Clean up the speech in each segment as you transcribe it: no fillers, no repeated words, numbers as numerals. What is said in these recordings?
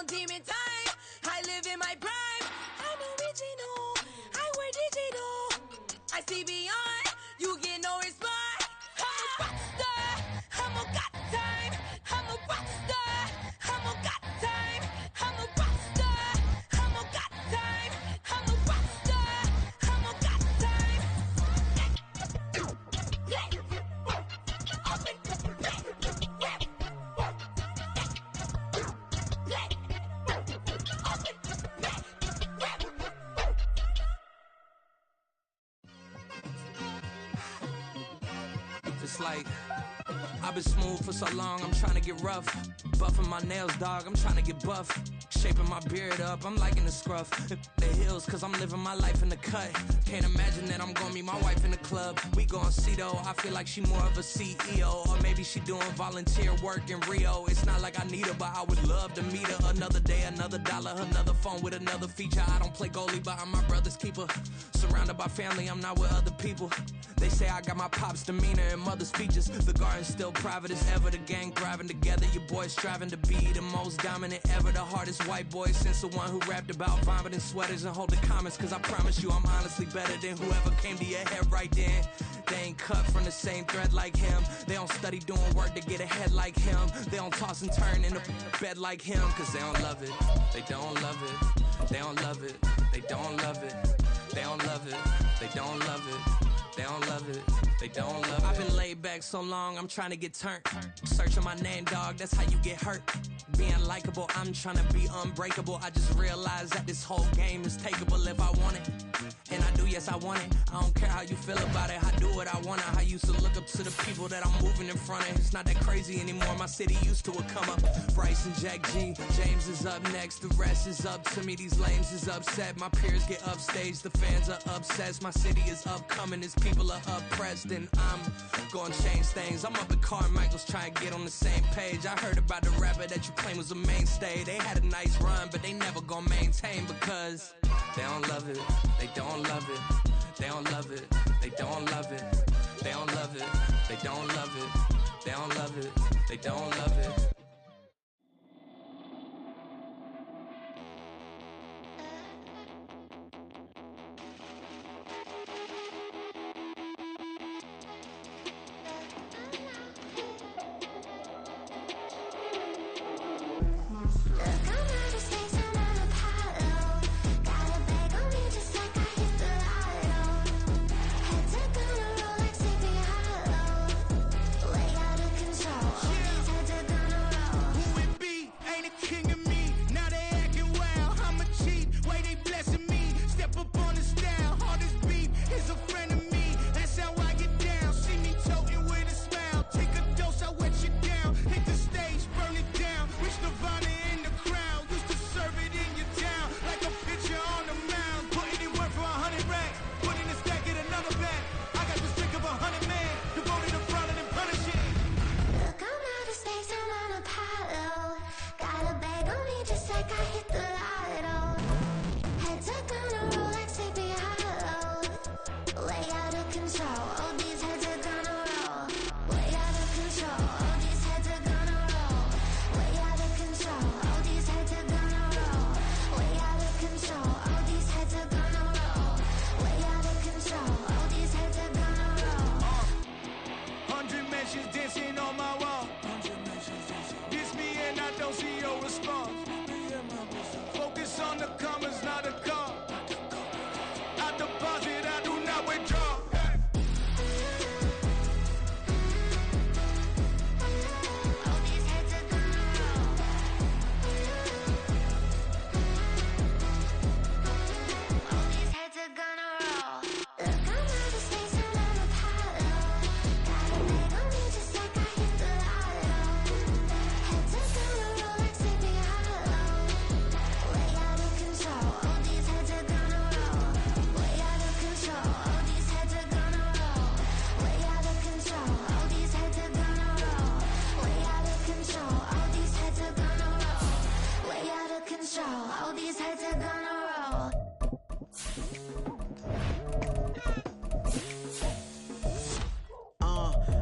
on demon time. I live in my prime. I'm original. I wear digital. I see beyond. You get no response. I'm a rock star. I'm a got time. I'm a rock star. I'm a got time. I'm a rock star. I'm a got time. I'm a rock star. I'm a got time. It's like I've been smooth for so long, I'm trying to get rough. Buffing my nails, dog, I'm trying to get buff. Shaping my beard up, I'm liking the scruff. The heels, cause I'm living my life in the cut. Can't imagine that I'm gonna meet my wife in the club. We gon' see though, I feel like she more of a CEO. Or maybe she doing volunteer work in Rio. It's not like I need her, but I would love to meet her. Another day, another dollar, another phone with another feature. I don't play goalie, but I'm my brother's keeper. Surrounded by family, I'm not with other people. They say I got my pop's demeanor and mother's features. The garden's still private as ever. The gang thriving together. Your boys striving to be the most dominant ever. The hardest white boy since the one who rapped about vomiting sweaters and holding comments. Cause I promise you I'm honestly better than whoever came to your head right then. They ain't cut from the same thread like him. They don't study doing work to get ahead like him. They don't toss and turn in the bed like him. Cause they don't love it. They don't love it. They don't love it. They don't love it. They don't love it. They don't love it. They don't love it, they don't love it. I've been laid back so long, I'm trying to get turned. Searching my name, dog, that's how you get hurt. Being likable, I'm trying to be unbreakable. I just realized that this whole game is takeable if I want it. And I do, yes, I want it. I don't care how you feel about it, I do what I want. I used to look up to the people that I'm moving in front of. It's not that crazy anymore, my city used to a come up. Bryce and Jack G, James is up next. The rest is up to me, these lames is upset. My peers get upstage, the fans are obsessed. My city is upcoming, these people are oppressed. And I'm gonna change things. I'm up at Carmichael's trying to get on the same page. I heard about the rapper that you claim was a mainstay. They had a nice run, but they never gonna maintain because they don't love it, they don't love it, they don't love it, they don't love it, they don't love it, they don't love it, they don't love it, they don't love it.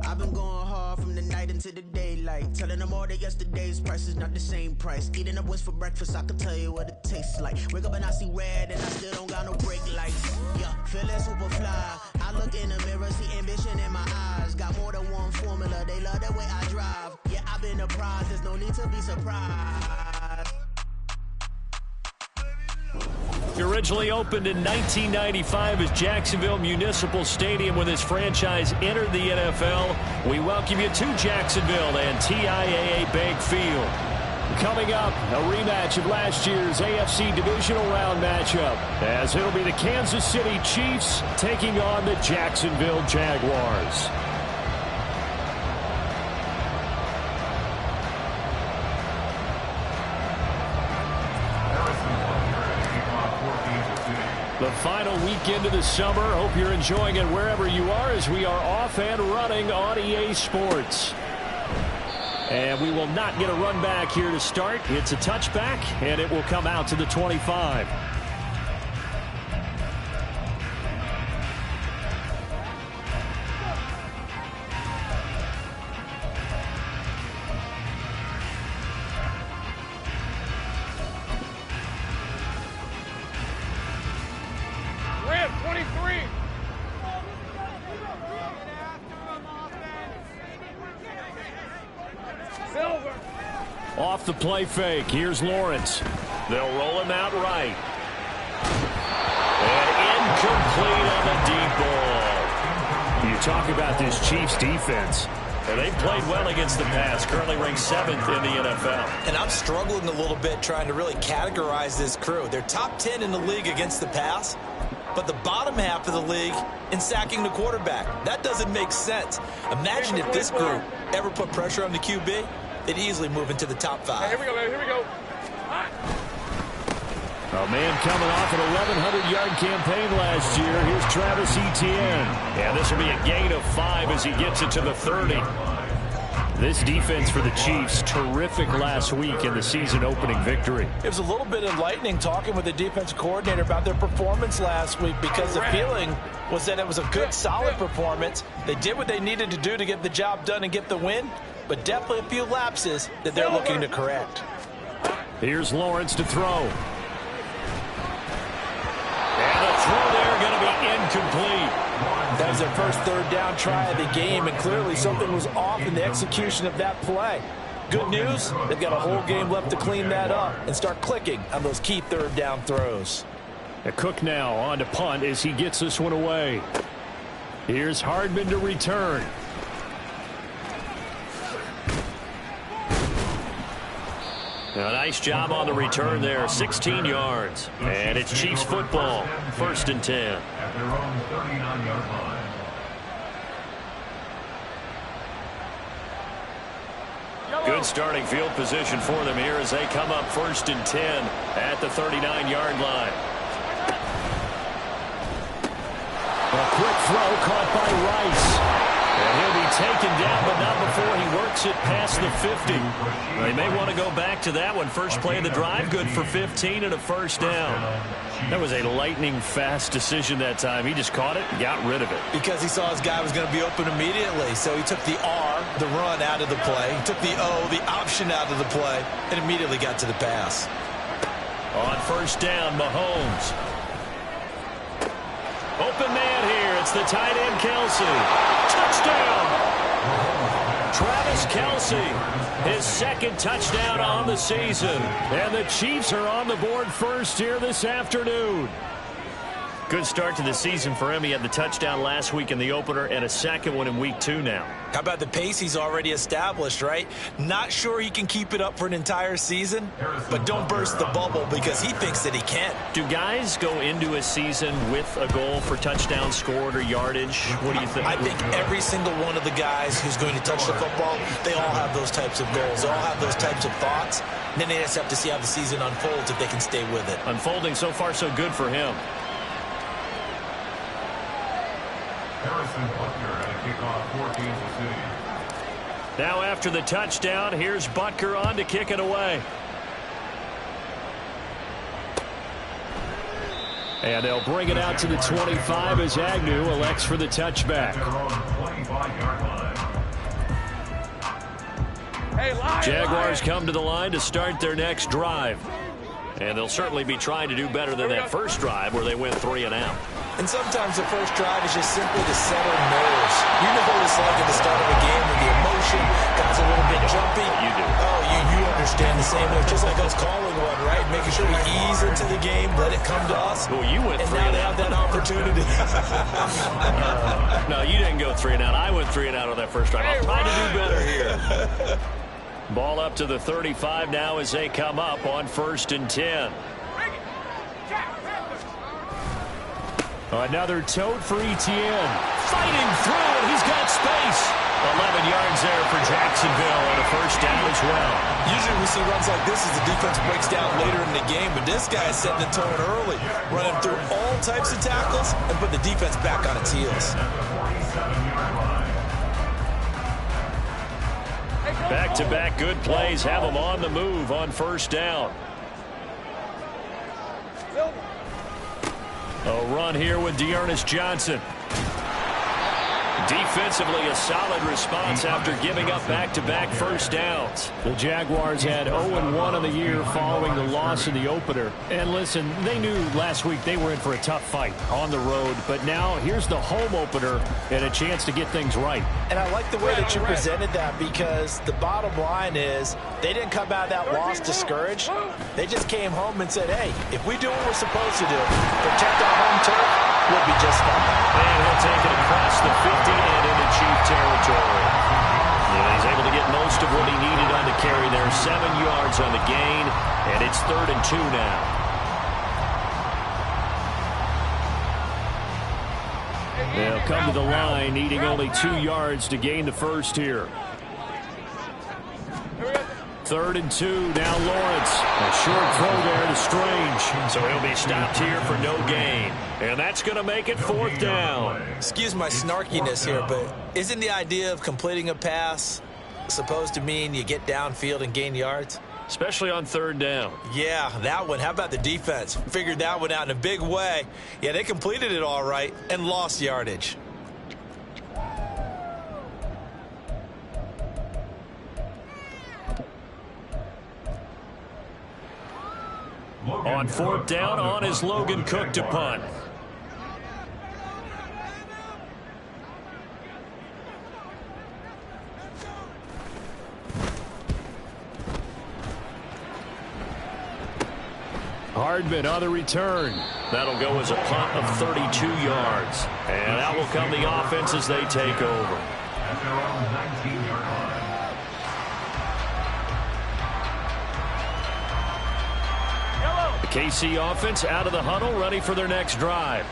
I've been going hard from the night into the daylight. like. Telling them all that yesterday's price is not the same price. Eating up what's for breakfast, I can tell you what it tastes like. Wake up and I see red and I still don't got no brake lights. Yeah, feeling super fly. I look in the mirror, see ambition in my eyes. Got more than one formula, they love the way I drive. Yeah, I've been a prize, there's no need to be surprised. It originally opened in 1995 as Jacksonville Municipal Stadium when this franchise entered the NFL. We welcome you to Jacksonville and TIAA Bank Field. Coming up, a rematch of last year's AFC Divisional Round matchup, as it'll be the Kansas City Chiefs taking on the Jacksonville Jaguars. The final weekend of the summer. Hope you're enjoying it wherever you are as we are off and running on EA Sports. And we will not get a run back here to start. It's a touchback, and it will come out to the 25. Off the play fake, here's Lawrence. They'll roll him out right. And incomplete on the deep ball. You talk about this Chiefs defense. And they've played well against the pass, currently ranked 7th in the NFL. And I'm struggling a little bit trying to really categorize this crew. They're top 10 in the league against the pass, but the bottom half of the league in sacking the quarterback. That doesn't make sense. Imagine if this group ever put pressure on the QB. They'd easily move into the top 5. Here we go, man. Here we go. A man coming off an 1,100-yard campaign last year. Here's Travis Etienne. And this will be a gain of 5 as he gets it to the 30. This defense for the Chiefs, terrific last week in the season-opening victory. It was a little bit enlightening talking with the defensive coordinator about their performance last week because the feeling was that it was a good, solid performance. They did what they needed to do to get the job done and get the win, but definitely a few lapses that they're looking to correct. Here's Lawrence to throw. And the throw there going to be incomplete. That was their first third down try of the game, and clearly something was off in the execution of that play. Good news, they've got a whole game left to clean that up and start clicking on those key third down throws. A Cook now on to punt as he gets this one away. Here's Hardman to return. A nice job on the return there, 16 yards. And it's Chiefs football, 1st and 10. At their own 39-yard line. Good starting field position for them here as they come up 1st and 10 at the 39-yard line. A quick throw caught by Rice. And he'll be taken down, but not before he works it past the 50. They may want to go back to that one. First play of the drive, good for 15 and a first down. That was a lightning-fast decision that time. He just caught it and got rid of it. Because he saw his guy was going to be open immediately, so he took the R, the run, out of the play. He took the O, the option, out of the play, and immediately got to the pass. On first down, Mahomes. Open man here. It's the tight end, Kelsey. Touchdown! Travis Kelce, his 2nd touchdown on the season. And the Chiefs are on the board first here this afternoon. Good start to the season for him. He had the touchdown last week in the opener and a 2nd one in week 2 now. How about the pace he's already established, right? Not sure he can keep it up for an entire season, but don't burst the bubble because he thinks that he can. Do guys go into a season with a goal for touchdowns scored or yardage? What do you think? I think every single one of the guys who's going to touch the football, they all have those types of goals. They all have those types of thoughts. And then they just have to see how the season unfolds if they can stay with it. Unfolding so far so good for him. Now after the touchdown, here's Butker on to kick it away. And they'll bring it out to the 25 as Agnew elects for the touchback. Jaguars come to the line to start their next drive. And they'll certainly be trying to do better than that first drive where they went 3 and out. And sometimes the first drive is just simply to settle nerves. You know what it's like at the start of a game with the emotion, guys a little bit jumpy. You do. Oh, you understand the same way. Just like us calling one, right? Making sure we ease into the game, let it come to us. Well, you went 3 and and now out. they have that opportunity. No, you didn't go 3 and out. I went 3 and out on that first drive. I'll try to do better here. Ball up to the 35 now as they come up on 1st and 10. Another tote for Etienne. Fighting through, and he's got space. 11 yards there for Jacksonville and a first down as well. Usually we see runs like this as the defense breaks down later in the game, but this guy is setting the tone early, running through all types of tackles and put the defense back on its heels. Back-to-back good plays have them on the move on 1st down. A run here with Dearness Johnson. Defensively, a solid response after giving up back-to-back first downs. The Jaguars had 0-1 on the year following the loss in the opener. And listen, they knew last week they were in for a tough fight on the road. But now here's the home opener and a chance to get things right. And I like the way that you presented that, because the bottom line is they didn't come out of that loss discouraged. They just came home and said, hey, if we do what we're supposed to do, protect our home turf, we'll be just fine. And he'll take it across the 50 and into Chief territory. Yeah, he's able to get most of what he needed on the carry there. 7 yards on the gain, and it's 3rd and 2 now. They'll come to the line, needing only 2 yards to gain the first here. 3rd and 2, now Lawrence. A short throw there to Strange. So he'll be stopped here for no gain. And that's going to make it 4th down. Excuse my snarkiness here, but isn't the idea of completing a pass supposed to mean you get downfield and gain yards? Especially on 3rd down. Yeah, that one. How about the defense? Figured that one out in a big way. Yeah, they completed it all right and lost yardage. On 4th down, on is Logan Cook to punt. Hardman on the return. That'll go as a punt of 32 yards. And that will come the offense as they take over. At their own 19-yard line. The KC offense out of the huddle, ready for their next drive.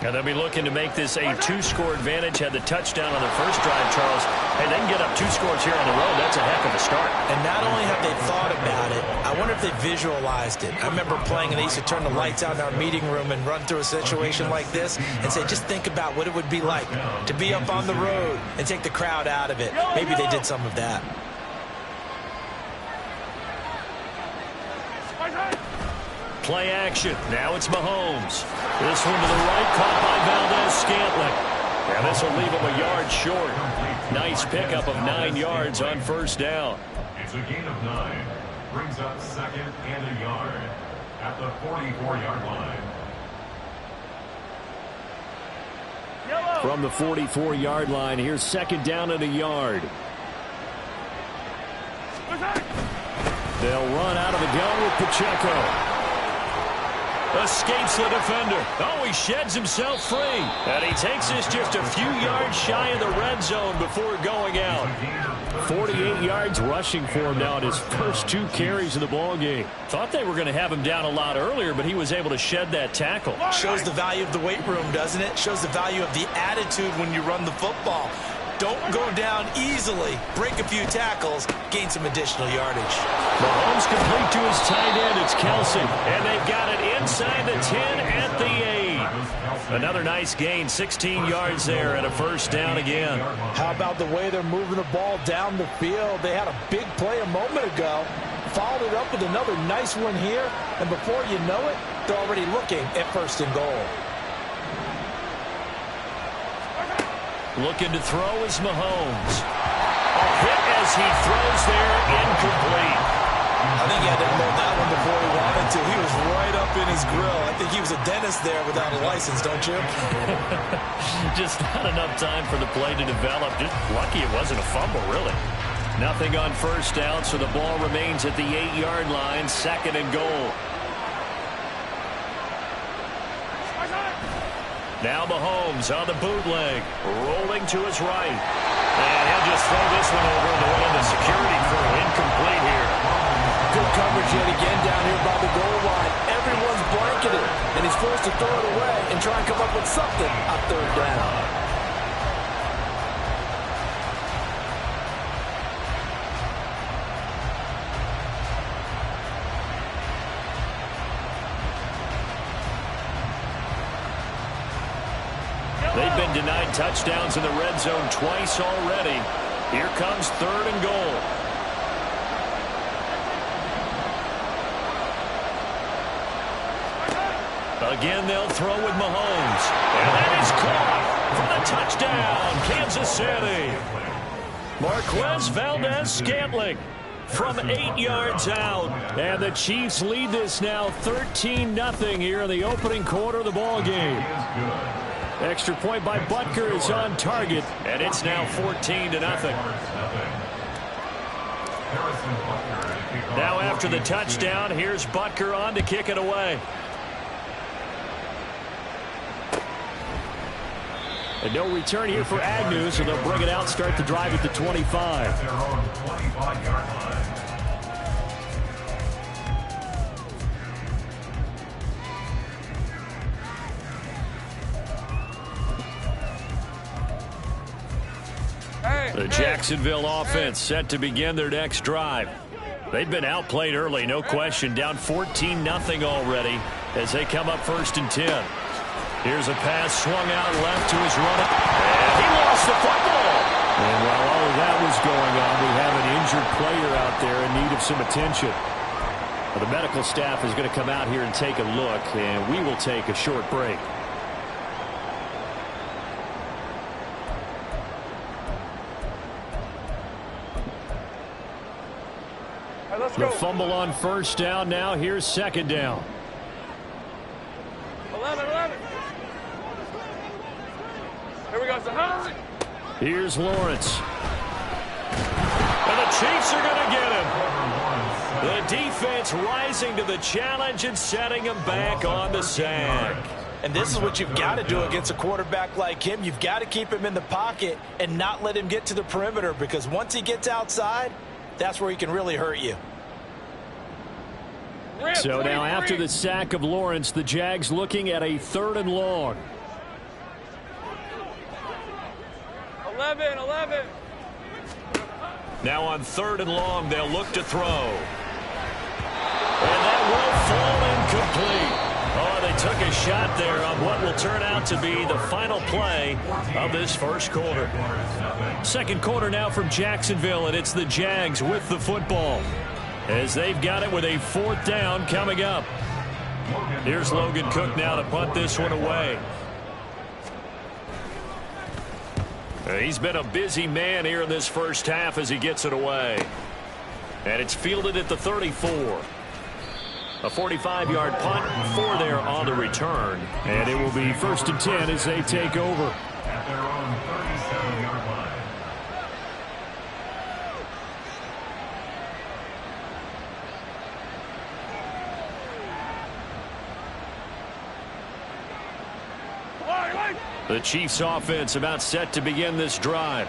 And they'll be looking to make this a 2-score advantage. Had the touchdown on their first drive, Charles. Hey, they can get up 2 scores here on the road. That's a heck of a start. And not only have they thought about it, I wonder if they visualized it. I remember playing, and they used to turn the lights out in our meeting room and run through a situation like this and say, just think about what it would be like to be up on the road and take the crowd out of it. Maybe they did some of that. Play action. Now it's Mahomes. This one to the right, caught by Valdez-Scantling. And this will leave him a yard short. Nice pickup of 9 yards on 1st down. It's a gain of 9. Brings up 2nd and a yard at the 44-yard line. From the 44-yard line, here's 2nd down and a yard. They'll run out of the gun with Pacheco. Escapes the defender. Oh, he sheds himself free. And he takes this just a few yards shy of the red zone before going out. 48 yards rushing for him now in his first 2 carries of the ball game. Thought they were going to have him down a lot earlier, but he was able to shed that tackle. Shows the value of the weight room, doesn't it? Shows the value of the attitude when you run the football. Don't go down easily. Break a few tackles. Gain some additional yardage. Mahomes complete to his tight end. It's Kelsey. And they've got it inside the 10 at the 8. Another nice gain. 16 yards there and a 1st down again. How about the way they're moving the ball down the field? They had a big play a moment ago. Followed it up with another nice one here. And before you know it, they're already looking at 1st and goal. Looking to throw is Mahomes. A hit as he throws there, incomplete. I think he had to unload that one before he wanted to. He was right up in his grill. I think he was a dentist there without a license, don't you? Just not enough time for the play to develop. Just lucky it wasn't a fumble, really. Nothing on first down, so the ball remains at the 8-yard line, 2nd and goal. Now Mahomes on the bootleg, rolling to his right. And he'll just throw this one over the way of the security crew. Incomplete here. Good coverage yet again down here by the goal line. Everyone's blanketed, and he's forced to throw it away and try and come up with something on 3rd down. They've been denied touchdowns in the red zone twice already. Here comes 3rd and goal. Again, they'll throw with Mahomes. And that is caught for the touchdown, Kansas City. Marquez Valdez-Scantling from 8 yards out. And the Chiefs lead this now 13-0 here in the opening quarter of the ball game. Extra point by Butker is on target, and it's now 14-0. Now after the touchdown, here's Butker on to kick it away. And no return here for Agnew, so they'll bring it out, start the drive at the 25. Their own 25-yard line. The Jacksonville offense set to begin their next drive. They've been outplayed early, no question. Down 14-0 already as they come up 1st and 10. Here's a pass swung out left to his runner. And he lost the football. And while all of that was going on, we have an injured player out there in need of some attention. Well, the medical staff is going to come out here and take a look, and we will take a short break. The fumble on 1st down. Now here's 2nd down. 11. Here we go. Here's Lawrence. And the Chiefs are going to get him. The defense rising to the challenge and setting him back on the sack. And this is what you've got to do against a quarterback like him. You've got to keep him in the pocket and not let him get to the perimeter, because once he gets outside, that's where he can really hurt you. So now after the sack of Lawrence, the Jags looking at a 3rd and long. 11. Now on 3rd and long, they'll look to throw. And that will fall incomplete. Oh, they took a shot there on what will turn out to be the final play of this 1st quarter. 2nd quarter now from Jacksonville, and it's the Jags with the football, as they've got it with a 4th down coming up. Here's Logan Cook now to punt this one away. He's been a busy man here in this 1st half as he gets it away. And it's fielded at the 34. A 45-yard punt, 4 there on the return. And it will be 1st and 10 as they take over. At their own 37-yard line. The Chiefs offense about set to begin this drive.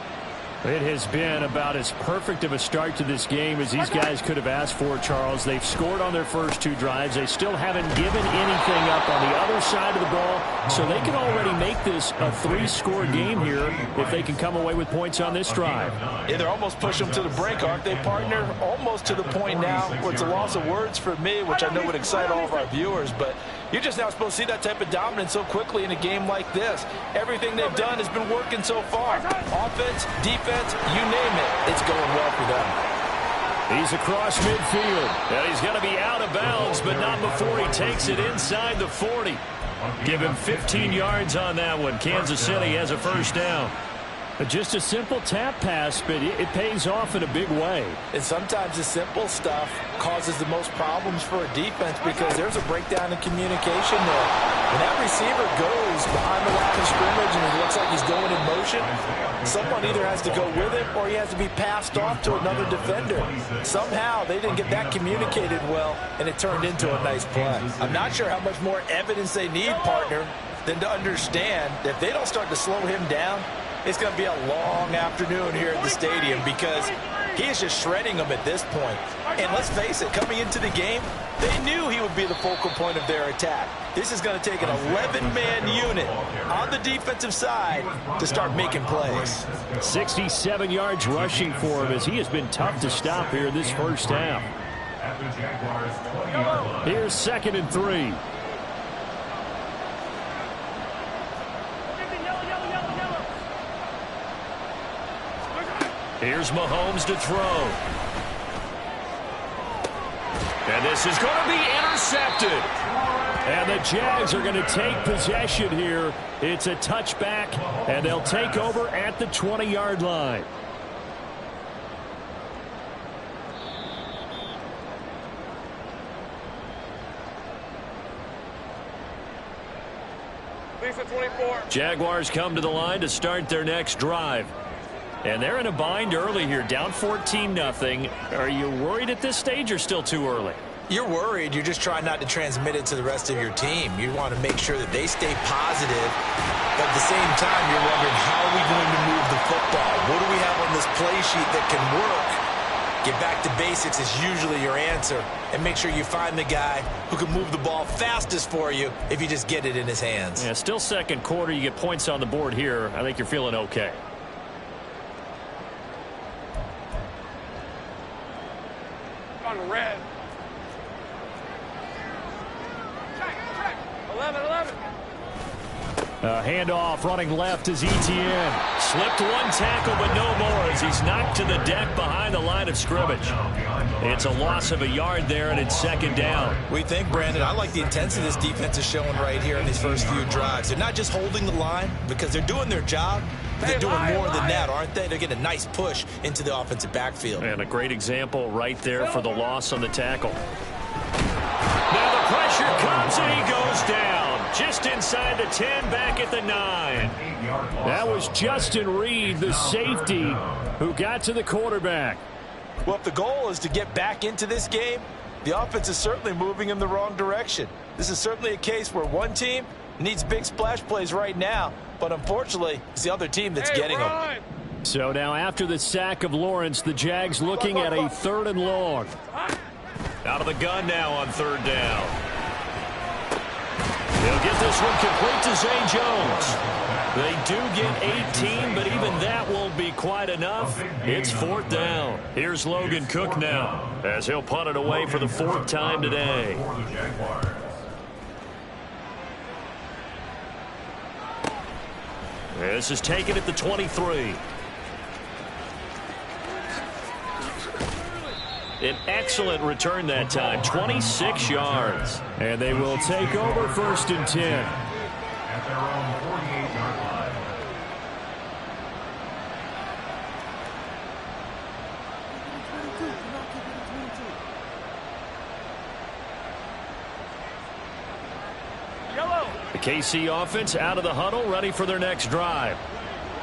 It has been about as perfect of a start to this game as these guys could have asked for, Charles. They've scored on their first 2 drives. They still haven't given anything up on the other side of the ball, so they can already make this a 3-score game here if they can come away with points on this drive. Yeah, they're almost pushing them to the brink, aren't they, partner? Almost to the point now where it's a loss of words for me, which I know would excite all of our viewers, but you're just now supposed to see that type of dominance so quickly in a game like this. Everything they've done has been working so far. Offense, defense, you name it, it's going well for them. He's across midfield, and he's going to be out of bounds, but not before he takes it inside the 40. Give him 15 yards on that one. Kansas City has a 1st down. Just a simple tap pass, but it pays off in a big way. And sometimes the simple stuff causes the most problems for a defense because there's a breakdown in communication there. When that receiver goes behind the line of scrimmage and it looks like he's going in motion, someone either has to go with him or he has to be passed off to another defender. Somehow they didn't get that communicated well, and it turned into a nice play. I'm not sure how much more evidence they need, partner, than to understand that if they don't start to slow him down, it's going to be a long afternoon here at the stadium because he is just shredding them at this point. And let's face it, coming into the game, they knew he would be the focal point of their attack. This is going to take an 11-man unit on the defensive side to start making plays. 67 yards rushing for him as he has been tough to stop here this first half. Here's 2nd and 3. Here's Mahomes to throw. And this is going to be intercepted. And the Jags are going to take possession here. It's a touchback, and they'll take over at the 20-yard line. Lisa 24. Jaguars come to the line to start their next drive. And they're in a bind early here, down 14-0. Are you worried at this stage or still too early? You're worried. You're just trying not to transmit it to the rest of your team. You want to make sure that they stay positive. But at the same time, you're wondering, how are we going to move the football? What do we have on this play sheet that can work? Get back to basics is usually your answer. And make sure you find the guy who can move the ball fastest for you if you just get it in his hands. Yeah, still second quarter. You get points on the board here. I think you're feeling okay. On red. 11. Handoff running left is Etienne. Slipped one tackle, but no more as he's knocked to the deck behind the line of scrimmage. It's a loss of a yard there, and it's 2nd down. We think, Brandon, I like the intensity this defense is showing right here in these first few drives. They're not just holding the line because they're doing their job. They're doing more than that, aren't they? They're getting a nice push into the offensive backfield. And a great example right there for the loss on the tackle. Now the pressure comes, and he goes down. Just inside the 10, back at the 9. That was Justin Reed, the safety, who got to the quarterback. Well, if the goal is to get back into this game, the offense is certainly moving in the wrong direction. This is certainly a case where one team needs big splash plays right now, but unfortunately, it's the other team that's getting them. So now after the sack of Lawrence, the Jags looking at a 3rd and long. Out of the gun now on 3rd down. They'll get this one complete to Zay Jones. They do get 18, but even that won't be quite enough. It's 4th down. Here's Logan Cook now as he'll punt it away for the 4th time today. This is taken at the 23. An excellent return that time, 26 yards. And they will take over 1st and 10. At their own 48-yard line. The KC offense out of the huddle, ready for their next drive.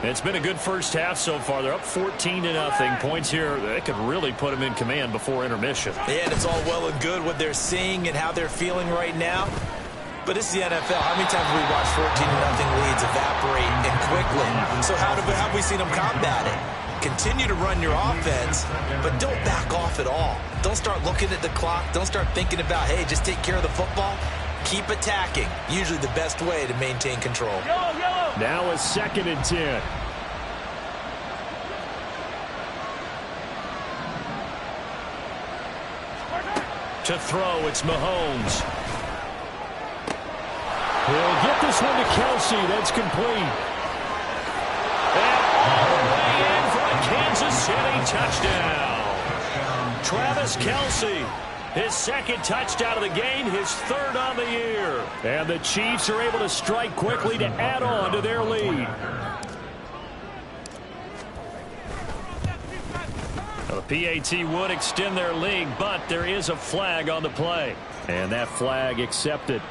It's been a good first half so far. They're up 14-0. Points here, they could really put them in command before intermission. Yeah, and it's all well and good what they're seeing and how they're feeling right now. But it's the NFL. How many times have we watched 14-0 leads evaporate and quickly? So how have we seen them combat it? Continue to run your offense, but don't back off at all. Don't start looking at the clock. Don't start thinking about, hey, just take care of the football. Keep attacking. Usually the best way to maintain control. Now a 2nd and 10. To throw, it's Mahomes. He'll get this one to Kelsey. That's complete. And all the way in for a Kansas City touchdown. Travis Kelsey. His 2nd touchdown of the game, his 3rd on the year. And the Chiefs are able to strike quickly to add on to their lead. The PAT would extend their lead, but there is a flag on the play. And that flag accepted.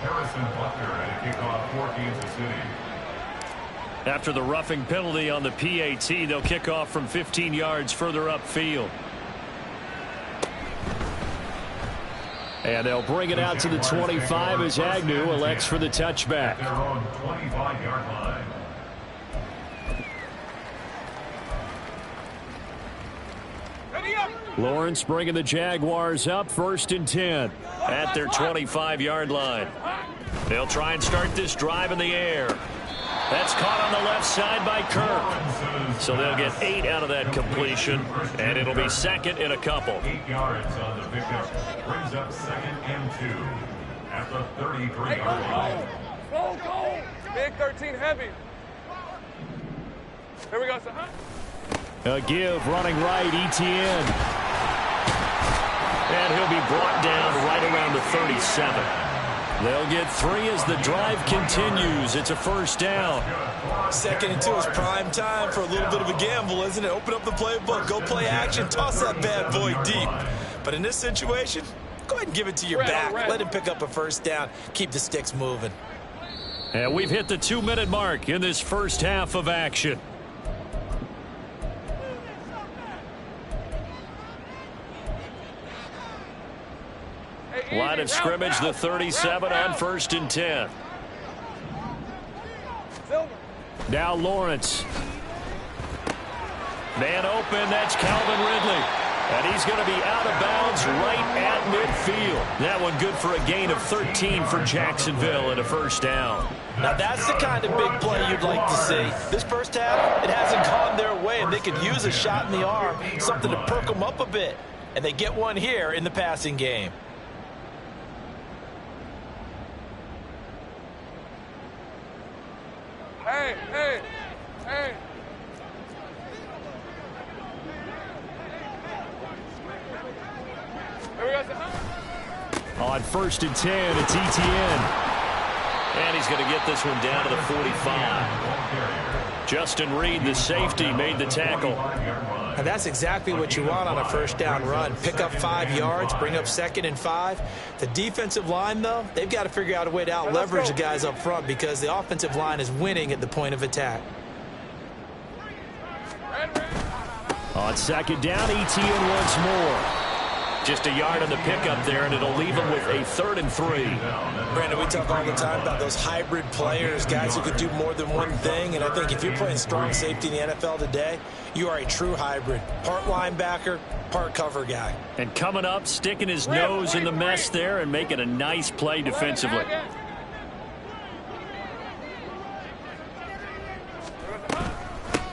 Harrison Butler at a kickoff for Kansas City. After the roughing penalty on the PAT, they'll kick off from 15 yards further upfield. And they'll bring it out to the 25 as Agnew elects for the touchback. Their own 25-yard line. Lawrence bringing the Jaguars up 1st and 10 at their 25-yard line. They'll try and start this drive in the air. That's caught on the left side by Kirk. So they'll get 8 out of that completion, and it'll be second and a couple. 8 yards on the pickup. Brings up 2nd and 2 at the 33-yard line. Go. Big 13 heavy. Here we go, sir. A give running right, ETN. And he'll be brought down right around the 37. They'll get 3 as the drive continues. It's a first down. 2nd and 2 is prime time for a little bit of a gamble, isn't it? Open up the playbook, go play action, toss that bad boy deep. But in this situation, go ahead and give it to your back. Let him pick up a first down. Keep the sticks moving. And we've hit the 2-minute mark in this first half of action. Line of scrimmage, the 37 on 1st and 10. Now Lawrence. Man open, that's Calvin Ridley. And he's going to be out of bounds right at midfield. That one good for a gain of 13 for Jacksonville and a first down. Now that's the kind of big play you'd like to see. This first half, it hasn't gone their way, and they could use a shot in the arm, something to perk them up a bit. And they get one here in the passing game. Hey. Here we go, sir. On 1st and 10, it's ETN. And he's going to get this one down to the 45. Justin Reed, the safety, made the tackle. And that's exactly what you want on a first down run. Pick up 5 yards, bring up 2nd and 5. The defensive line, though, they've got to figure out a way to out-leverage the guys up front because the offensive line is winning at the point of attack. On 2nd down, ETN once more. Just a yard on the pickup there, and it'll leave him with a 3rd and 3. Brandon, we talk all the time about those hybrid players, guys who could do more than one thing. And I think if you're playing strong safety in the NFL today, you are a true hybrid. Part linebacker, part cover guy. And coming up, sticking his nose in the mess there and making a nice play defensively.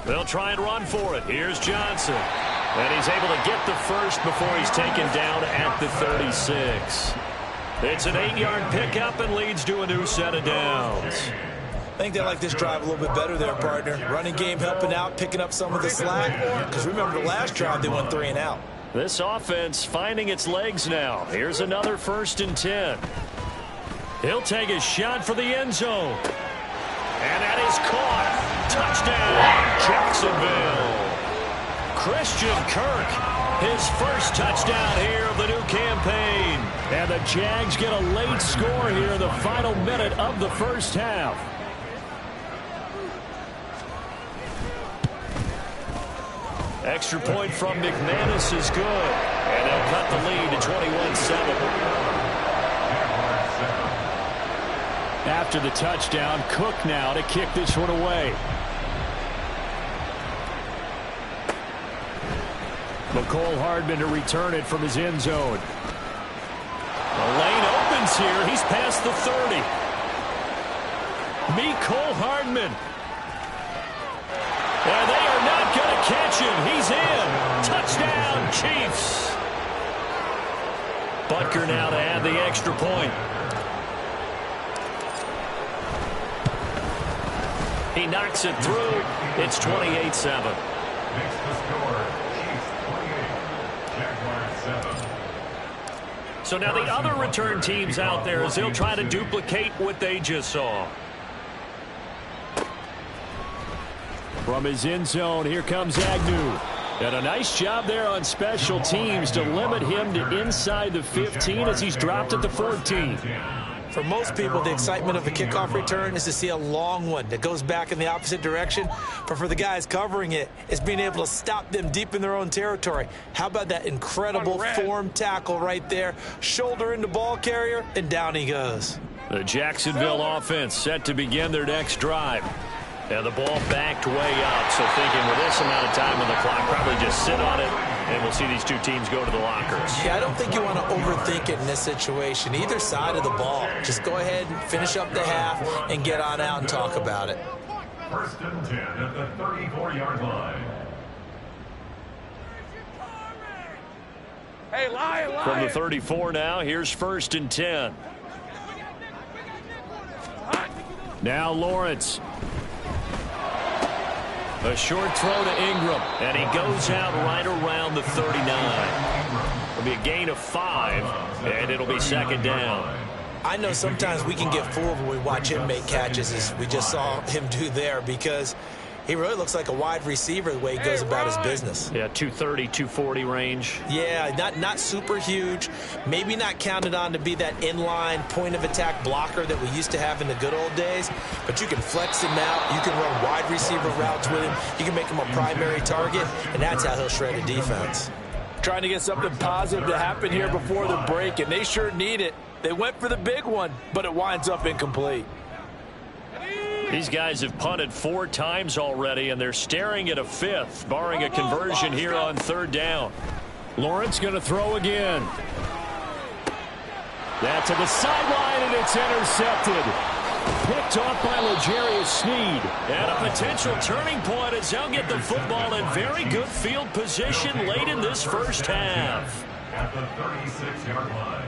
They'll try and run for it. Here's Johnson. And he's able to get the first before he's taken down at the 36. It's an 8-yard pickup and leads to a new set of downs. I think they like this drive a little bit better there, partner. Running game helping out, picking up some of the slack. Because remember the last drive, they went 3 and out. This offense finding its legs now. Here's another 1st and 10. He'll take a shot for the end zone. And that is caught. Touchdown, Jacksonville. Christian Kirk, his first touchdown here of the new campaign. And the Jags get a late score here in the final minute of the first half. Extra point from McManus is good. And they'll cut the lead to 21-7. After the touchdown, Cook now to kick this one away. McCole Hardman to return it from his end zone. The lane opens here. He's past the 30. McCole Hardman. And they are not going to catch him. He's in. Touchdown, Chiefs. Butker now to add the extra point. He knocks it through. It's 28-7. Makes the score. Chiefs 28, Jaguars 7. So now the other return teams out there as they'll try to duplicate what they just saw. From his end zone, here comes Agnew. And a nice job there on special teams to limit him to inside the 15 as he's dropped at the 14. For most people, the excitement of a kickoff return is to see a long one that goes back in the opposite direction. But for the guys covering it, it's being able to stop them deep in their own territory. How about that incredible form tackle right there? Shoulder into ball carrier, and down he goes. The Jacksonville offense set to begin their next drive. And the ball backed way up, so thinking with this amount of time on the clock, probably just sit on it, and we'll see these two teams go to the lockers. Yeah, I don't think you want to overthink it in this situation. Either side of the ball. Just go ahead and finish up the half and get on out and talk about it. 1st and 10 at the 34-yard line. Hey, Lion. From the 34 now, here's 1st and 10. Now Lawrence. A short throw to Ingram, and he goes out right around the 39. It'll be a gain of 5, and it'll be 2nd down. I know sometimes we can get fooled when we watch him make catches, as we just saw him do there, because he really looks like a wide receiver the way he goes about his business. Yeah, 230, 240 range. Yeah, not super huge. Maybe not counted on to be that inline point-of-attack blocker that we used to have in the good old days. But you can flex him out. You can run wide receiver routes with him. You can make him a primary target, and that's how he'll shred a defense. Trying to get something positive to happen here before the break, and they sure need it. They went for the big one, but it winds up incomplete. These guys have punted 4 times already, and they're staring at a 5th, barring a conversion here on 3rd down. Lawrence going to throw again. That's to the sideline, and it's intercepted. Picked off by L'Jarius Sneed. And a potential turning point as they'll get the football in very good field position late in this first half. At the 36-yard line.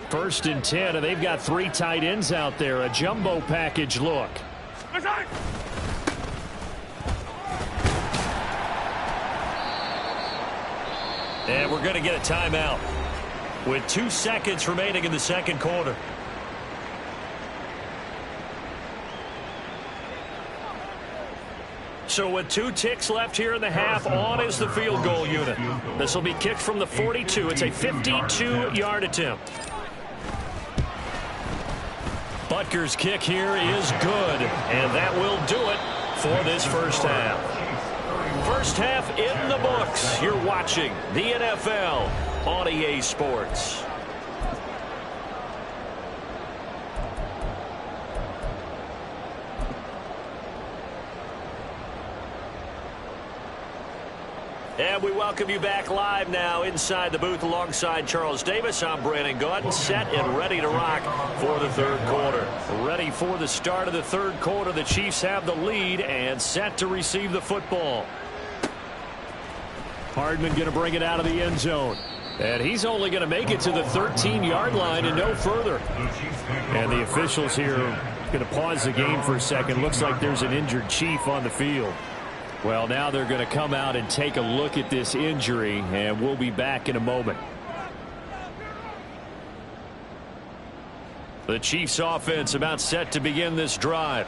First and 10, and they've got 3 tight ends out there. A jumbo package look. And we're going to get a timeout with 2 seconds remaining in the 2nd quarter. So with 2 ticks left here in the half, on is the field goal unit. This will be kicked from the 42. It's a 52-yard attempt. Butker's kick here is good, and that will do it for this first half. First half in the books. You're watching the NFL on EA Sports. And we welcome you back live now inside the booth alongside Charles Davis. I'm Brandon Gaudin, set and ready to rock for the 3rd quarter. Ready for the start of the 3rd quarter. The Chiefs have the lead and set to receive the football. Hardman going to bring it out of the end zone. And he's only going to make it to the 13-yard line and no further. And the officials here going to pause the game for a second. Looks like there's an injured Chief on the field. Well, now they're going to come out and take a look at this injury, and we'll be back in a moment. The Chiefs offense about set to begin this drive.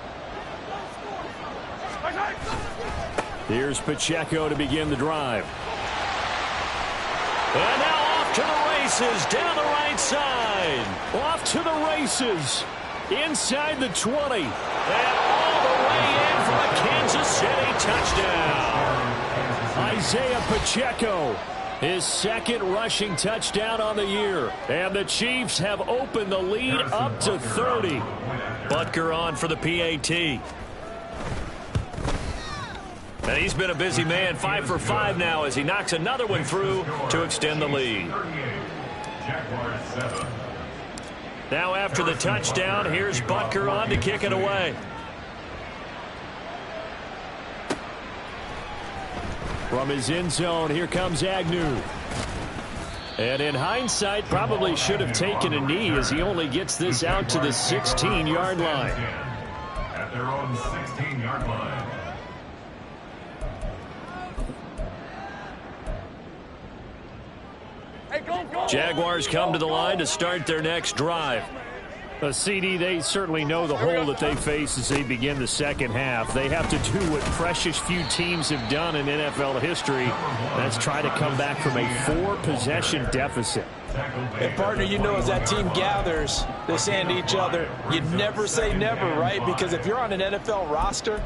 Here's Pacheco to begin the drive. And now off to the races down the right side. Off to the races inside the 20. And all the way in for a Kansas City touchdown. Isaiah Pacheco, his 2nd rushing touchdown on the year. And the Chiefs have opened the lead up to 30. Butker on for the PAT. And he's been a busy man, 5 for 5 now as he knocks another one through to extend the lead. Now after the touchdown, here's Butker on to kick it away. From his end zone, here comes Agnew. And in hindsight, probably should have taken a knee as he only gets this out to the 16-yard line. At their own 16-yard line. Jaguars come to the line to start their next drive. CD, they certainly know the hole that they face as they begin the second half. They have to do what precious few teams have done in NFL history. That's try to come back from a 4-possession deficit. And, partner, you know as that team gathers, they're saying to each other, you never say never, right? Because if you're on an NFL roster,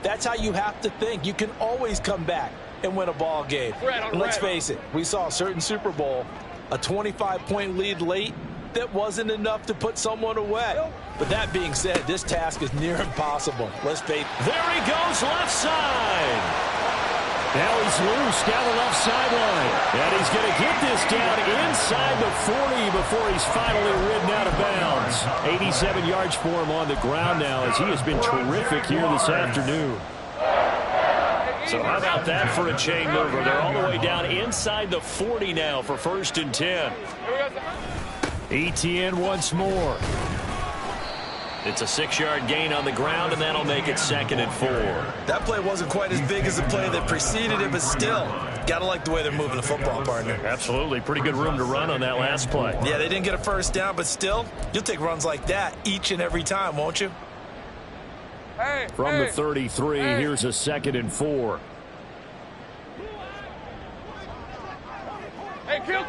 that's how you have to think. You can always come back and win a ball game. And let's face it, we saw a certain Super Bowl, a 25-point lead late, that wasn't enough to put someone away. But that being said, this task is near impossible. Let's face it. There he goes, left side. Now he's loose down the left sideline. And he's going to get this down inside the 40 before he's finally ridden out of bounds. 87 yards for him on the ground now as he has been terrific here this afternoon. So how about that for a chain mover? They're all the way down inside the 40 now for 1st and 10. ETN once more. It's a 6-yard gain on the ground, and that'll make it 2nd and 4. That play wasn't quite as big as the play that preceded it, but still, got to like the way they're moving the football, partner. Absolutely. Pretty good room to run on that last play. Yeah, they didn't get a first down, but still, you'll take runs like that each and every time, won't you? From the 33, here's a 2nd and 4. Hey, kill!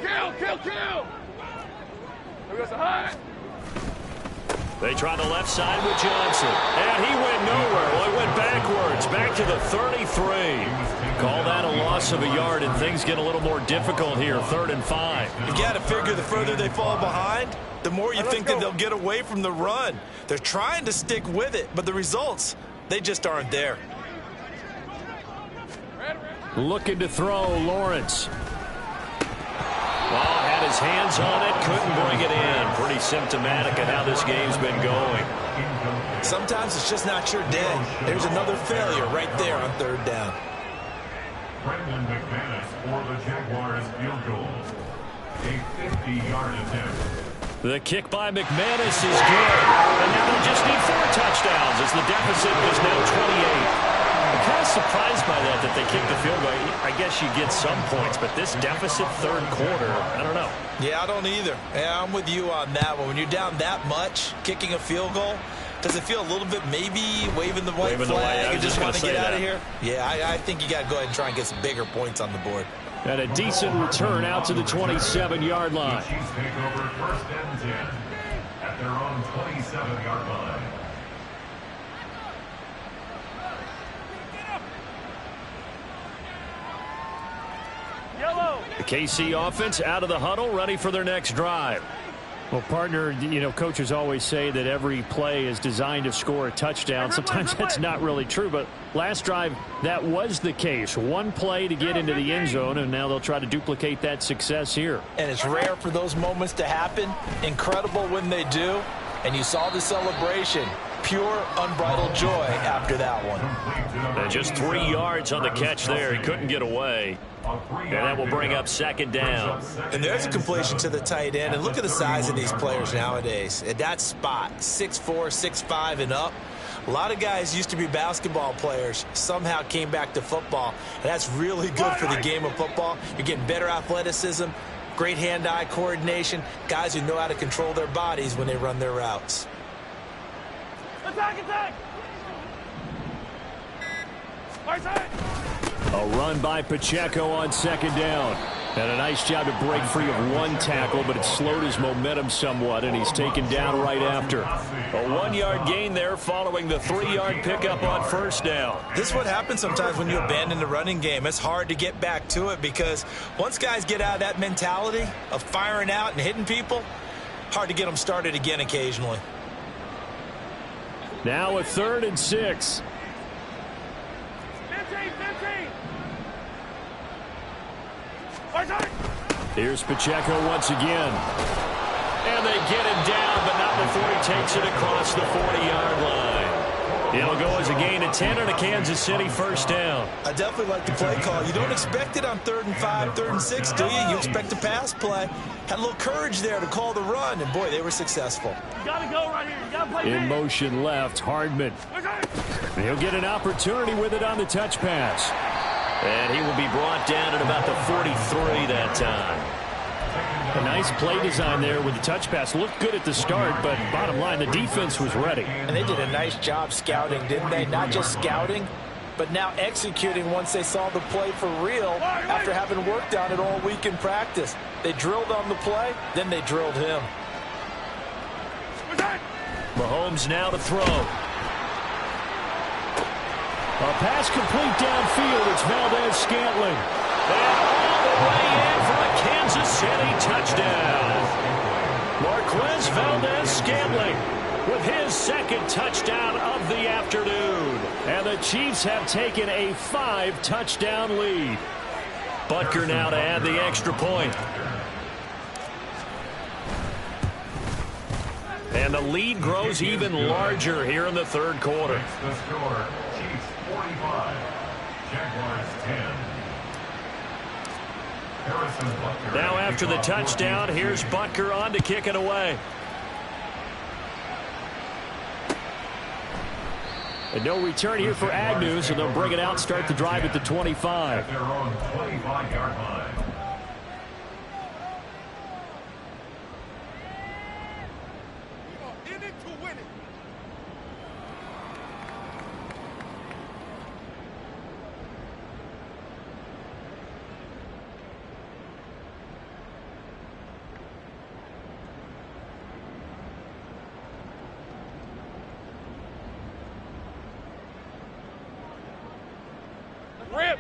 They try the left side with Johnson. And he went nowhere. Well, he went backwards. Back to the 33. Call that a loss of a yard, and things get a little more difficult here. 3rd and 5. You got to figure the further they fall behind, the more you think that they'll get away from the run. They're trying to stick with it, but the results, they just aren't there. Looking to throw, Lawrence. Well, had his hands on it, couldn't bring it in. Pretty symptomatic of how this game's been going. Sometimes it's just not your day. There's another failure right there on 3rd down. Brendan McManus for the Jaguars field goal. A 50-yard attempt. The kick by McManus is good. And now they just need 4 touchdowns as the deficit is now 28. I'm kind of surprised by that they kicked the field goal. I guess you get some points, but this deficit 3rd quarter, I don't know. Yeah, I don't either. Yeah, I'm with you on that one. When you're down that much, kicking a field goal, does it feel a little bit maybe waving the white flag and just want to get out of here? Yeah, I think you got to go ahead and try and get some bigger points on the board. And a decent return out to the 27-yard line. The Chiefs take over 1st and 10 at their own 27-yard line. The KC offense out of the huddle, ready for their next drive. Well, partner, you know, coaches always say that every play is designed to score a touchdown. Sometimes that's not really true, but last drive, that was the case. One play to get into the end zone, and now they'll try to duplicate that success here. And it's rare for those moments to happen. Incredible when they do. And you saw the celebration. Pure, unbridled joy after that one. And just 3 yards on the catch there. He couldn't get away. And that will bring up 2nd down. And there's a completion to the tight end. And look at the size of these players nowadays. At that spot, 6'4", 6'5", and up. A lot of guys used to be basketball players, somehow came back to football. And that's really good for the game of football. You're getting better athleticism, great hand-eye coordination, guys who know how to control their bodies when they run their routes. Attack! Right side! A run by Pacheco on 2nd down. And a nice job to break free of one tackle, but it slowed his momentum somewhat, and he's taken down right after. A 1-yard gain there following the 3-yard pickup on 1st down. This is what happens sometimes when you abandon the running game. It's hard to get back to it because once guys get out of that mentality of firing out and hitting people, hard to get them started again occasionally. Now a 3rd and 6. 15! Here's Pacheco once again. And they get him down, but not before he takes it across the 40-yard line. It'll go as a gain of 10 and a Kansas City 1st down. I definitely like the play call. You don't expect it on 3rd and 5, 3rd and 6, do you? You expect a pass play. Had a little courage there to call the run, and boy, they were successful. You got to go right here. You got to play in motion left, Hardman. He'll get an opportunity with it on the touch pass. And he will be brought down at about the 43 that time. A nice play design there with the touch pass. Looked good at the start, but bottom line, the defense was ready. And they did a nice job scouting, didn't they? Not just scouting, but now executing once they saw the play for real after having worked on it all week in practice. They drilled on the play, then they drilled him. Mahomes now to throw. A pass complete downfield. It's Valdez-Scantling. And all the way in for a Kansas City touchdown. Marquez Valdez-Scantling with his second touchdown of the afternoon. And the Chiefs have taken a 5-touchdown lead. Butker now to add the extra point. And the lead grows even larger here in the third quarter. The score, Chiefs 45, Jaguars 10. Now after the touchdown, here's Butker on to kick it away. And no return here for Agnew, so they'll bring it out, start the drive at the 25. At their own 25-yard line.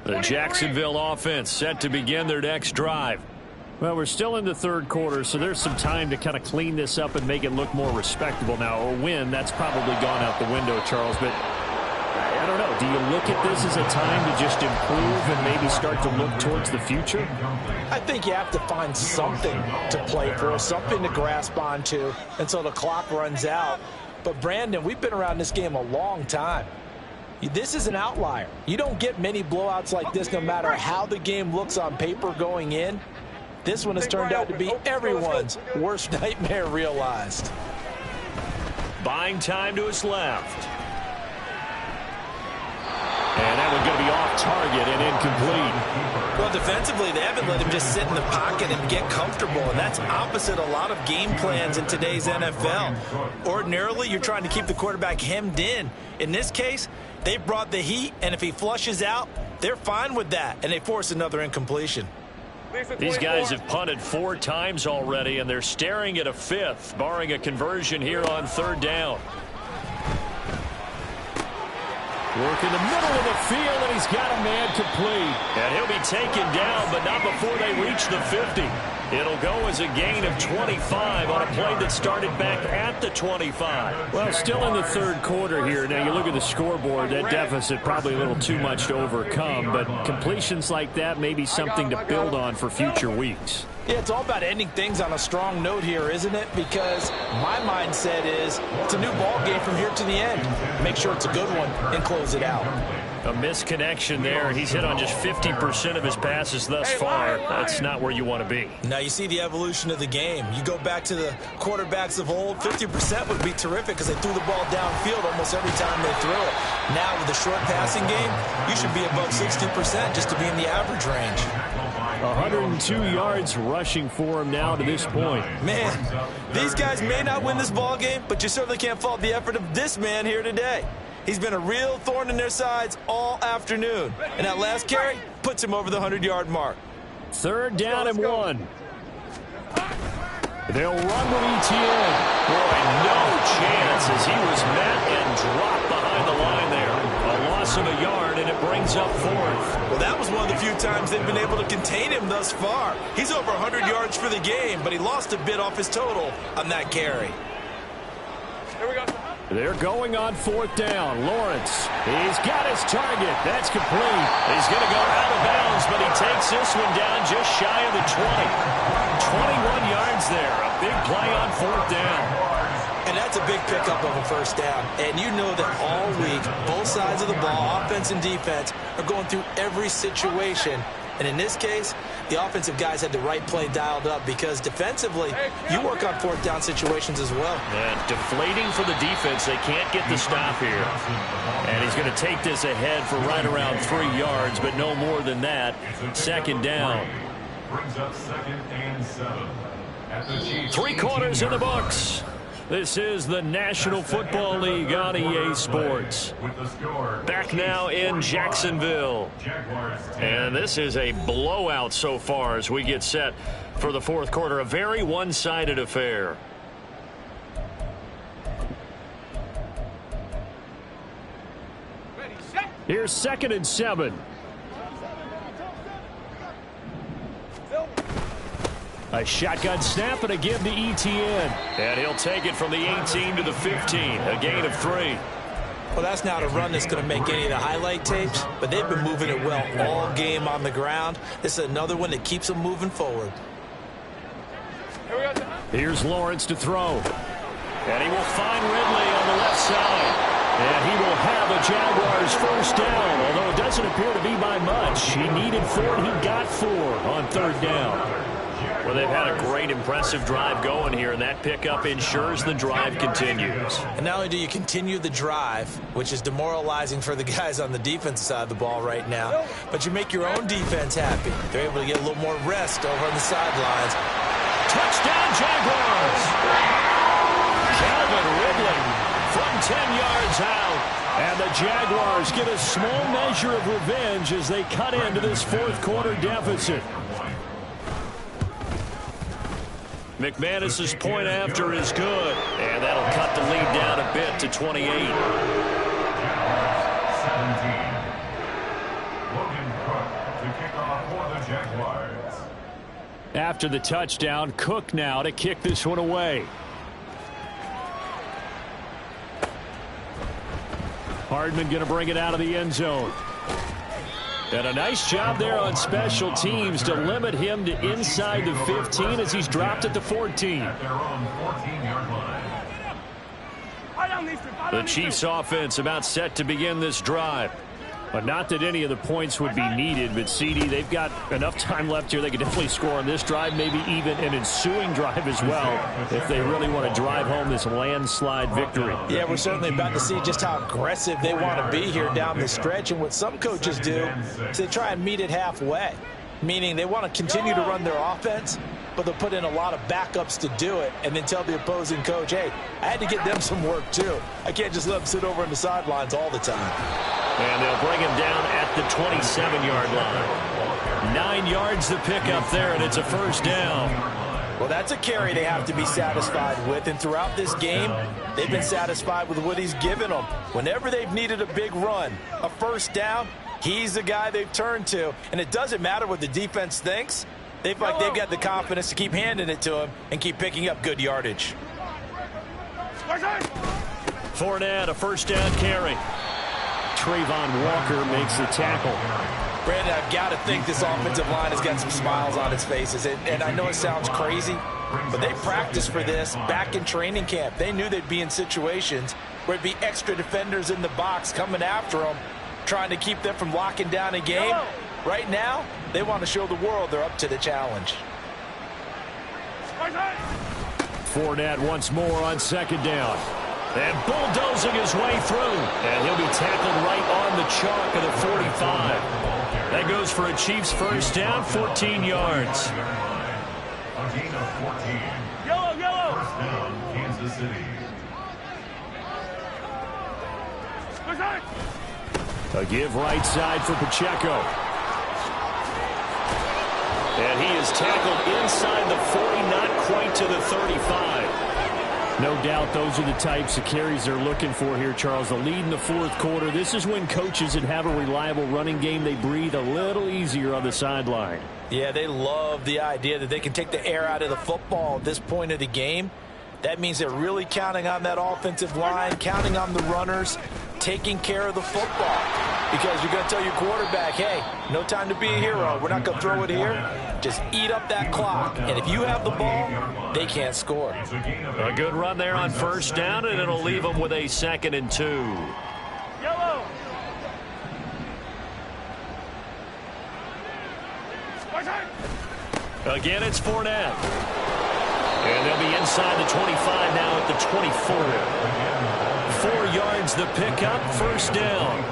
The Jacksonville offense set to begin their next drive. Well, we're still in the third quarter, so there's some time to kind of clean this up and make it look more respectable now. A win, that's probably gone out the window, Charles, but I don't know. Do you look at this as a time to just improve and maybe start to look towards the future? I think you have to find something to play for, something to grasp onto until the clock runs out. But, Brandon, we've been around this game a long time. This is an outlier. You don't get many blowouts like this no matter how the game looks on paper going in. This one has turned out to be everyone's worst nightmare realized. Buying time to his left. And that one's going to be off target and incomplete. Well, defensively, they haven't let him just sit in the pocket and get comfortable, and that's opposite a lot of game plans in today's NFL. Ordinarily, you're trying to keep the quarterback hemmed in. In this case, they brought the heat, and if he flushes out, they're fine with that, and they force another incompletion. These guys have punted 4 times already, and they're staring at a 5th, barring a conversion here on third down. Work in the middle of the field, and he's got a man complete. And he'll be taken down, but not before they reach the 50. It'll go as a gain of 25 on a play that started back at the 25. Well, still in the third quarter here. Now, you look at the scoreboard, that deficit probably a little too much to overcome, but completions like that may be something to build on for future weeks. Yeah, it's all about ending things on a strong note here, isn't it? Because my mindset is it's a new ball game from here to the end. Make sure it's a good one and close it out. A misconnection there. He's hit on just 50% of his passes thus far. That's not where you want to be. Now you see the evolution of the game. You go back to the quarterbacks of old, 50% would be terrific because they threw the ball downfield almost every time they threw it. Now with the short passing game, you should be above 60% just to be in the average range. 102 yards rushing for him now to this point. Man, these guys may not win this ball game, but you certainly can't fault the effort of this man here today. He's been a real thorn in their sides all afternoon. And that last carry puts him over the 100-yard mark. Third down and 1. They'll run with ETN. Boy, no chance as he was met and dropped behind the line there. A loss of a yard, and it brings up 4th. Well, that was one of the few times they've been able to contain him thus far. He's over 100 yards for the game, but he lost a bit off his total on that carry. Here we go. They're going on 4th down. Lawrence, he's got his target. That's complete. He's going to go out of bounds, but he takes this one down just shy of the 20. 21 yards there. A big play on 4th down. And that's a big pickup of a first down. And you know that all week, both sides of the ball, offense and defense, are going through every situation. And in this case, the offensive guys had the right play dialed up because defensively, you work on 4th down situations as well. And deflating for the defense. They can't get the stop here. And he's going to take this ahead for right around 3 yards, but no more than that. Second down. Brings up 2nd and 7. Three quarters in the books. This is the National Football League on EA Sports. Back now in Jacksonville. And this is a blowout so far as we get set for the fourth quarter. A very one-sided affair. Here's 2nd and 7. A shotgun snap and a give to ETN. And he'll take it from the 18 to the 15. A gain of 3. Well, that's not a run that's going to make any of the highlight tapes, but they've been moving it well all game on the ground. This is another one that keeps them moving forward. Here's Lawrence to throw. And he will find Ridley on the left side. And he will have a Jaguars first down, although it doesn't appear to be by much. He needed 4, and he got 4 on 3rd down. Well, they've had a great, impressive drive going here, and that pickup ensures the drive continues. And not only do you continue the drive, which is demoralizing for the guys on the defensive side of the ball right now, but you make your own defense happy. They're able to get a little more rest over on the sidelines. Touchdown, Jaguars! Calvin Ridley from 10 yards out. And the Jaguars get a small measure of revenge as they cut into this fourth quarter deficit. McManus's point after is good, and that'll cut the lead down a bit to 28. 17. Logan Cook to kick off for the Jaguars. After the touchdown, Cook now to kick this one away. Hardman going to bring it out of the end zone. And a nice job there on special teams to limit him to inside the 15 as he's dropped at the 14. The Chiefs offense about set to begin this drive. But not that any of the points would be needed, but CD, they've got enough time left here. They could definitely score on this drive, maybe even an ensuing drive as well, if they really want to drive home this landslide victory. Yeah, we're certainly about to see just how aggressive they want to be here down the stretch. And what some coaches do is they try and meet it halfway, meaning they want to continue to run their offense, but they'll put in a lot of backups to do it and then tell the opposing coach, hey, I had to get them some work too. I can't just let them sit over on the sidelines all the time. And they'll bring him down at the 27-yard line. 9 yards the pickup there, and it's a first down. Well, that's a carry they have to be satisfied with. And throughout this game, they've been satisfied with what he's given them. Whenever they've needed a big run, a first down, he's the guy they've turned to. And it doesn't matter what the defense thinks. They've got the confidence to keep handing it to him and keep picking up good yardage. Fournette, a first down carry. Trayvon Walker makes the tackle. Brandon, I've got to think this offensive line has got some smiles on its faces. And I know it sounds crazy, but they practiced for this back in training camp. They knew they'd be in situations where it'd be extra defenders in the box coming after them, trying to keep them from locking down a game. Right now, they want to show the world they're up to the challenge. Fournette once more on 2nd down. And bulldozing his way through. And he'll be tackled right on the chalk of the 45. That goes for a Chiefs first down, 14 yards. A gain of 14. Yellow. First down, Kansas City. A give right side for Pacheco. And he is tackled inside the 40, not quite to the 35. No doubt those are the types of carries they're looking for here, Charles. The lead in the fourth quarter. This is when coaches that have a reliable running game, they breathe a little easier on the sideline. Yeah, they love the idea that they can take the air out of the football at this point of the game. That means they're really counting on that offensive line, counting on the runners, taking care of the football. Because you're going to tell your quarterback, hey, no time to be a hero. We're not going to throw it here. Just eat up that clock. And if you have the ball, they can't score. A good run there on first down, and it'll leave them with a 2nd and 2. Yellow. Again, it's Fournette. And they'll be inside the 25 now at the 24. 4 yards the pickup, first down.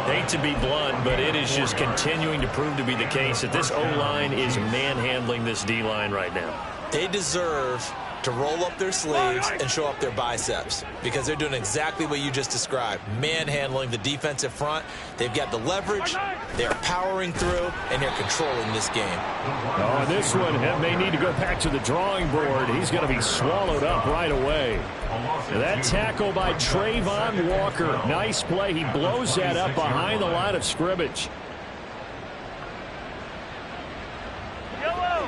Hate to be blunt, but it is just continuing to prove to be the case that this O-line is manhandling this D-line right now. They deserve to roll up their sleeves and show up their biceps because they're doing exactly what you just described. Manhandling the defensive front. They've got the leverage. They're powering through, and they're controlling this game. Oh, and this one may need to go back to the drawing board. He's going to be swallowed up right away. That tackle by Trayvon Walker. Nice play. He blows that up behind the line of scrimmage.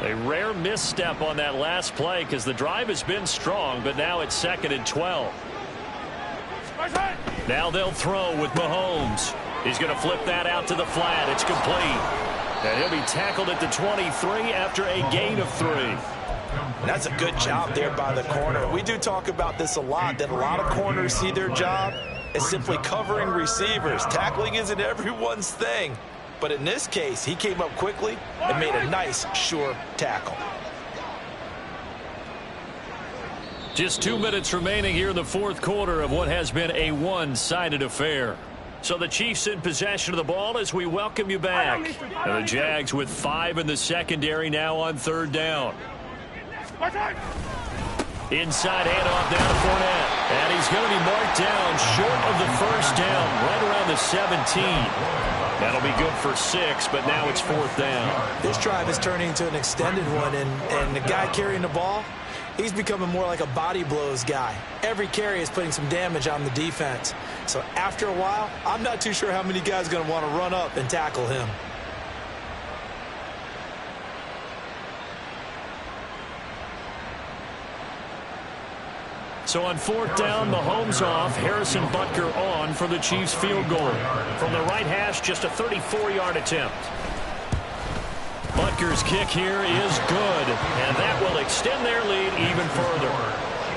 A rare misstep on that last play because the drive has been strong, but now it's 2nd and 12. Now they'll throw with Mahomes. He's going to flip that out to the flat. It's complete. And he'll be tackled at the 23 after a gain of 3. That's a good job there by the corner. We do talk about this a lot, that a lot of corners see their job as simply covering receivers. Tackling isn't everyone's thing. But in this case, he came up quickly and made a nice, sure tackle. Just 2 minutes remaining here in the 4th quarter of what has been a one-sided affair. So the Chiefs in possession of the ball as we welcome you back. And the Jags with 5 in the secondary now on 3rd down. Inside handoff down to Fournette. And he's going to be marked down short of the 1st down, right around the 17. That'll be good for 6, but now it's 4th down. This drive is turning into an extended one, and the guy carrying the ball, he's becoming more like a body blows guy. Every carry is putting some damage on the defense. So after a while, I'm not too sure how many guys are going to want to run up and tackle him. So on 4th down, Mahomes off, Harrison Butker on for the Chiefs field goal. From the right hash, just a 34-yard attempt. Butker's kick here is good, and that will extend their lead even further.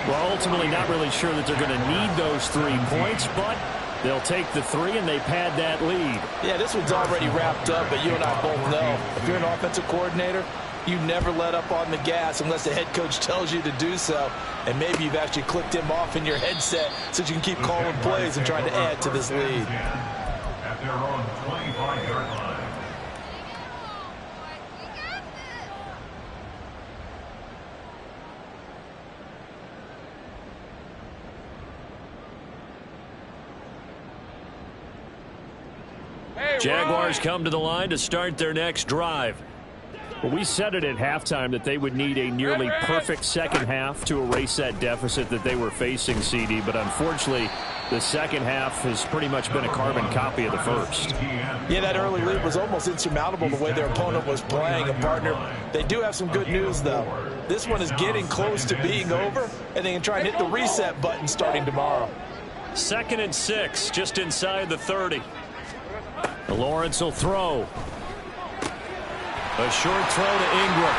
Well, ultimately not really sure that they're going to need those 3 points, but they'll take the 3 and they pad that lead. Yeah, this one's already wrapped up, but you and I both know if you're an offensive coordinator, you never let up on the gas unless the head coach tells you to do so. And maybe you've actually clicked him off in your headset so you can keep calling plays and trying to add to this lead. At their own 25-yard line. Jaguars come to the line to start their next drive. Well, we said it at halftime that they would need a nearly perfect second half to erase that deficit that they were facing, CD, but unfortunately the second half has pretty much been a carbon copy of the first. Yeah, that early lead was almost insurmountable the way their opponent was playing. And, partner, they do have some good news, though. This one is getting close to being over, and they can try and hit the reset button starting tomorrow. 2nd and 6, just inside the 30. Lawrence will throw. A short throw to Ingram.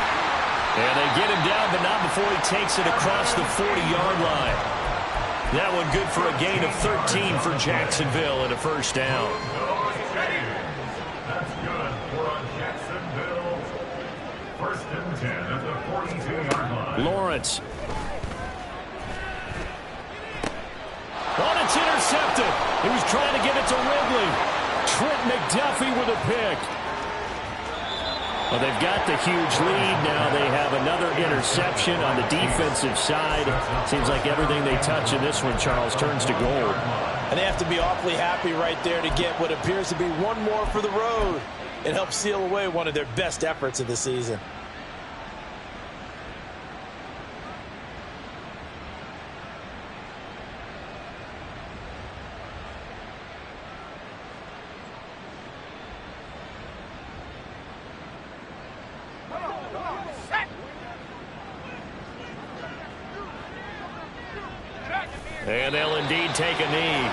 And they get him down, but not before he takes it across the 40-yard line. That one good for a gain of 13 for Jacksonville and a 1st down. That's good for a Jacksonville 1st and 10 at the 42-yard line. Lawrence. Oh, it's intercepted. He was trying to get it to Ridley. Trent McDuffie with a pick. Well, they've got the huge lead. Now they have another interception on the defensive side. Seems like everything they touch in this one, Charles, turns to gold. And they have to be awfully happy right there to get what appears to be one more for the road and help seal away one of their best efforts of the season. And they'll indeed take a knee.